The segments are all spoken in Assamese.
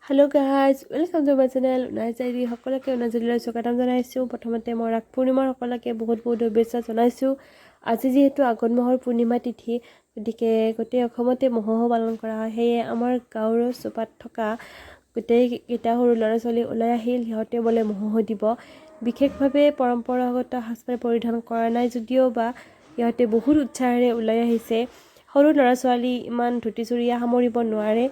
Hello guys, welcome to my channel. Unajairi সকলকে উনাজাৰিলৈ স্বাগতম জনাইছো। প্ৰথমতে মই ৰাগ পূৰ্ণিমাৰ সকলকে বহুত শুভেচ্ছা জনাইছো। আজি যেহেতু আগন মাহৰ পূৰ্ণিমা তিথি, গতিকে গোটেই অসমতে মহোহ পালন কৰা হয়। সেয়ে আমাৰ গাঁৱৰ চুপাত থকা গোটেই কেইটা সৰু ল'ৰা ছোৱালী ওলাই আহিল, সিহঁতে বোলে মহোহ দিব। বিশেষভাৱে পৰম্পৰাগত সাজপাৰ পৰিধান কৰা নাই যদিও বা সিহঁতে বহুত উৎসাহেৰে ওলাই আহিছে। সৰু ল'ৰা ছোৱালী ইমান ধুতি চুৰিয়া সামৰিব নোৱাৰে।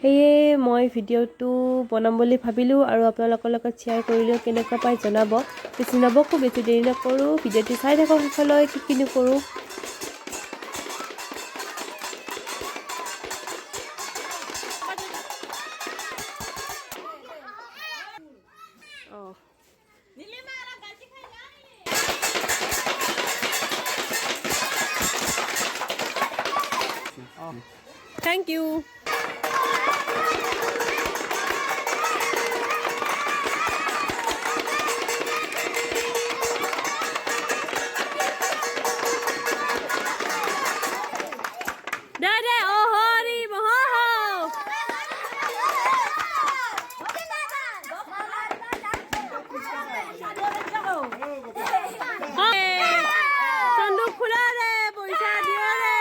সেয়ে মই ভিডিঅ'টো বনাম বুলি ভাবিলোঁ আৰু আপোনালোকৰ লগত শ্বেয়াৰ কৰিলোঁ। কেনেকুৱা পাই জনাব। বেছি নবকো, বেছি দেৰি নকৰোঁ, ভিডিঅ'টো চাই থাকক শেষলৈ। কি কিনো কৰোঁ। Thank you. Dede ohori moho. Sanduk khula de, paisa diyo de.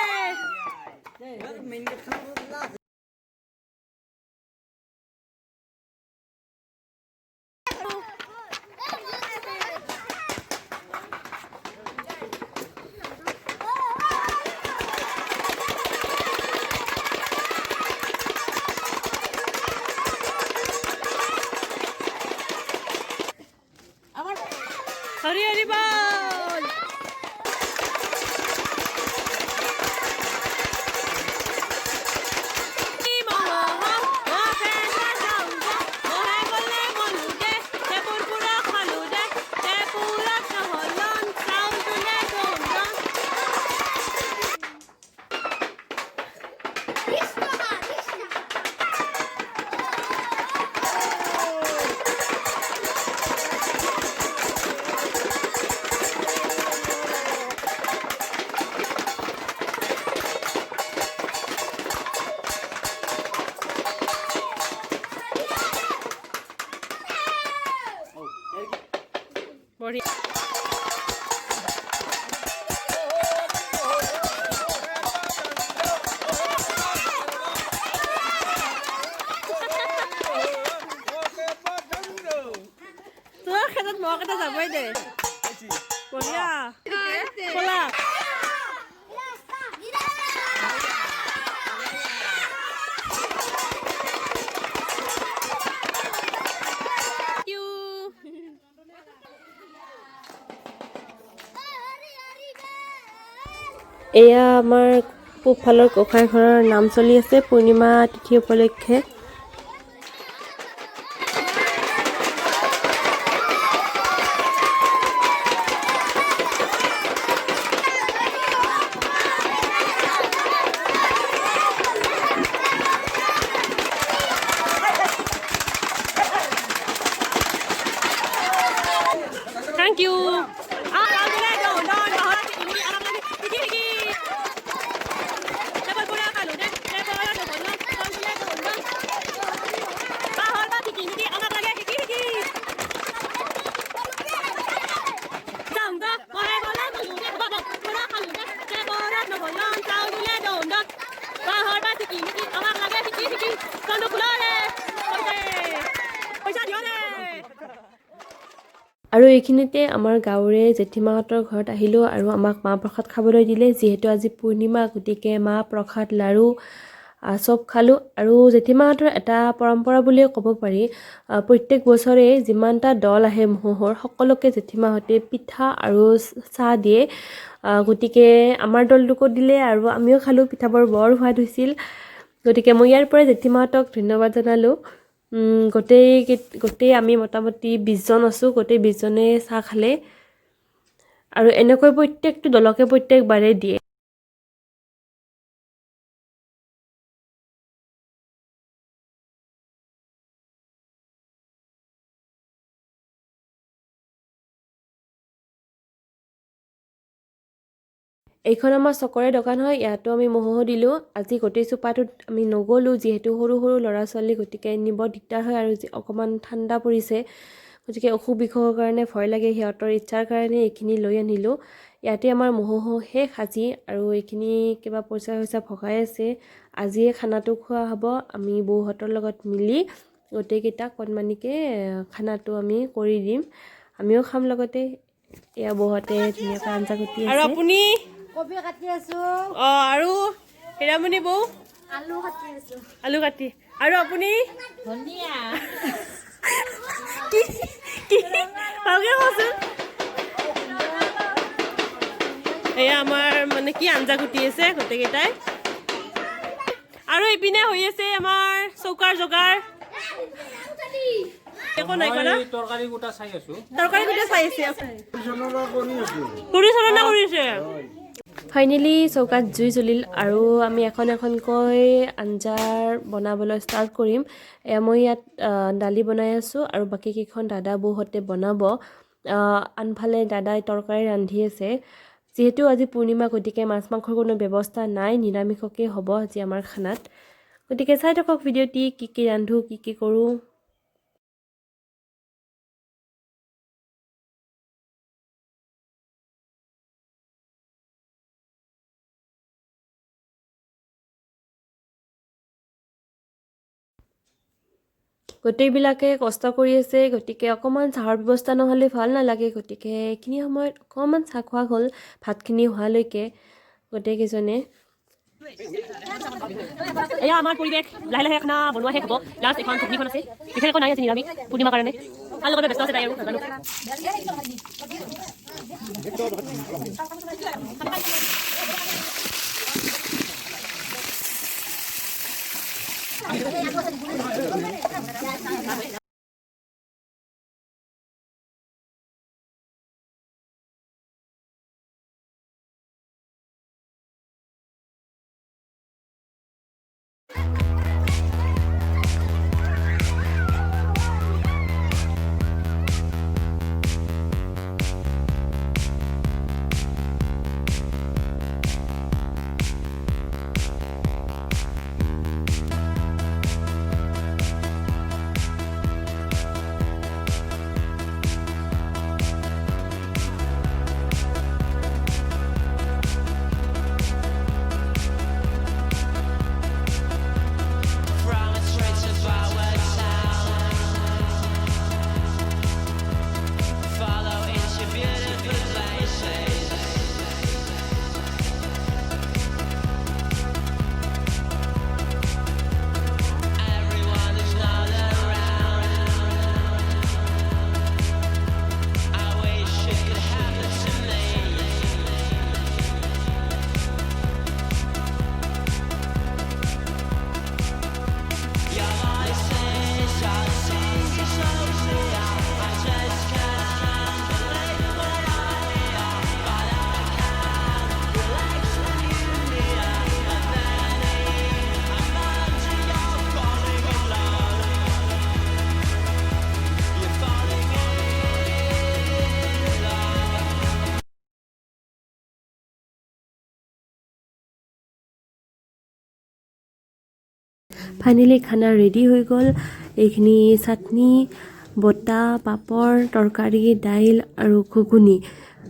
Hari hari bol. Body. Tuh ketat mau kita sampai deh. Boleh. Boleh. এয়া আমাৰ পূবফালৰ গোসাঁই ঘৰৰ নাম চলি আছে পূৰ্ণিমা তিথি উপলক্ষে। Thank you. আৰু এইখিনিতে আমাৰ গাঁৱৰে জেঠীমাহঁতৰ ঘৰত আহিলোঁ আৰু আমাক মাহ প্ৰসাদ খাবলৈ দিলে। যিহেতু আজি পূৰ্ণিমা, গতিকে মাহ প্ৰসাদ লাড়ু চব খালোঁ। আৰু জেঠীমাহঁতৰ এটা পৰম্পৰা বুলিয়ে ক'ব পাৰি, প্ৰত্যেক বছৰে যিমানটা দল আহে মহোহোৰ সকলোকে জেঠীমাহঁতে পিঠা আৰু চাহ দিয়ে। গতিকে আমাৰ দলটোকো দিলে আৰু আমিও খালোঁ। পিঠাবোৰ বৰ সোৱাদ হৈছিল। গতিকে মই ইয়াৰ পৰাই জেঠীমাহঁতক ধন্যবাদ জনালোঁ। গোটেই আমি মোটামুটি 20 জন আছোঁ। গোটেই 20 জনে চাহ খালে আৰু এনেকৈ প্ৰত্যেকটো দলকে প্ৰত্যেকবাৰে দিয়ে। এইখন আমাৰ চকৰে দোকান হয়, ইয়াতো আমি মহো দিলোঁ। আজি গোটেই চোপাটোত আমি নগ'লোঁ যিহেতু সৰু সৰু ল'ৰা ছোৱালী, গতিকে নিব দিগদাৰ হয় আৰু অকণমান ঠাণ্ডা পৰিছে, গতিকে অসুখ বিসুখৰ কাৰণে ভয় লাগে, সিহঁতৰ ইচ্ছাৰ কাৰণে এইখিনি লৈ আনিলোঁ। ইয়াতে আমাৰ মহো শেষ আজি, আৰু এইখিনি কিবা পইচা চইচা ভগাই আছে। আজিয়ে খানাটো খোৱা হ'ব, আমি বৌহঁতৰ লগত মিলি গোটেইকেইটা কণমানিকে খানাটো আমি কৰি দিম, আমিও খাম লগতে। এয়া বৌহঁতে ধুনীয়াকৈ আঞ্জা কুটি আছে। আৰু আপুনি কবি কাটি আছো। আৰু হিৰামণি বৌ আলু কাটি আছো। আলু কাটি। আৰু আপুনি ধনিয়া ভালকে কচোন। এয়া আমাৰ মানে কি আঞ্জা কুটি আছে গোটেইকেইটাই। আৰু এইপিনে হৈ আছে আমাৰ চৌকাৰ যোগাৰ। তৰকাৰী গোটা চাই আছে। পৰিচালনা কৰি আছে। ফাইনেলি চৌকাত জুই জ্বলিল আৰু আমি এখন এখনকৈ আঞ্জাৰ বনাবলৈ ষ্টাৰ্ট কৰিম। মই ইয়াত দালি বনাই আছোঁ আৰু বাকীকেইখন দাদা বৌহঁতে বনাব। আনফালে দাদাই তৰকাৰী ৰান্ধি আছে। যিহেতু আজি পূৰ্ণিমা, গতিকে মাছ মাংসৰ কোনো ব্যৱস্থা নাই, নিৰামিষকেই হ'ব আজি আমাৰ খানাত। গতিকে চাই থাকক ভিডিঅ'টি, কি ৰান্ধোঁ, কি কৰোঁ। গোটেইবিলাকে কষ্ট কৰি আছে, গতিকে অকণমান চাহৰ ব্যৱস্থা নহ'লে ভাল নালাগে, গতিকে এইখিনি সময়ত অকণমান চাহ খোৱা হ'ল ভাতখিনি হোৱালৈকে গোটেইকেইজনে। এয়া আমাৰ পৰিৱেশ, লাহে লাহে খানা বনোৱা শেষ হ'ব। লাষ্ট এখন চব্জিখন আছে, বিশেষ একো নাই আজি নিৰামিষ পূৰ্ণিমাৰ কাৰণে। তাৰ লগতে ব্যস্ত আছে তাই আৰু নাজানো। ফাইনেলি খানা ৰেডি হৈ গ'ল। এইখিনি চাটনি, বটা, পাপৰ, তৰকাৰী, দাইল আৰু ঘুগুনি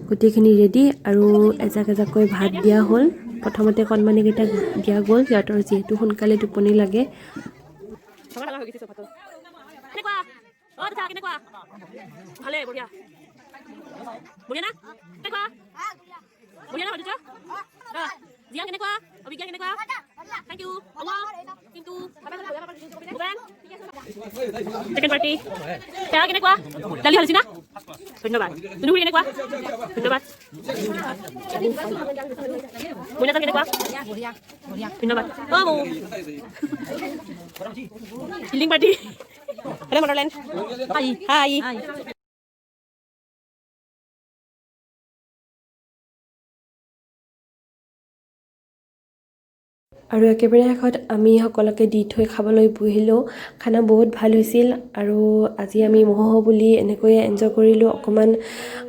গোটেইখিনি ৰেডি, আৰু এজাক এজাকৈ ভাত দিয়া হ'ল। প্ৰথমতে কণমানিকেইটাক দিয়া গ'ল, সিহঁতৰ যিহেতু সোনকালে টোপনি লাগে। জিয়া কেনেকুৱা? অভিজ্ঞা কেনেকুৱা? Thank you. কিন্তু চিকেন পাৰ্টি সেয়া কেনেকুৱা? দালি ভাল হৈছে না? ধন্যবাদ। তুমি কেনেকুৱা? ধন্যবাদ। মইনা কেনেকুৱা? ধন্যবাদ। বিল্ডিং পাৰ্টি হেল্ল' মডাৰলেণ্ড। Hi hi. আৰু একেবাৰে শেষত আমি সকলোকে দি থৈ খাবলৈ বহিলোঁ। খানা বহুত ভাল হৈছিল আৰু আজি আমি মহোহ বুলি এনেকৈয়ে এনজয় কৰিলোঁ অকণমান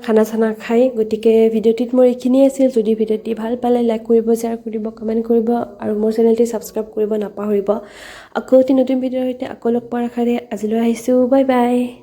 খানা চানা খাই। গতিকে ভিডিঅ'টিত মোৰ এইখিনিয়ে আছিল। যদি ভিডিঅ'টি ভাল পালে লাইক কৰিব, শ্বেয়াৰ কৰিব, কমেণ্ট কৰিব আৰু মোৰ চেনেলটি ছাবস্ক্ৰাইব কৰিব নাপাহৰিব। আকৌ এটি নতুন ভিডিঅ'ৰ সৈতে আকৌ লগ পোৱাৰ আশাৰে আজিলৈ আহিছোঁ। Bye bye.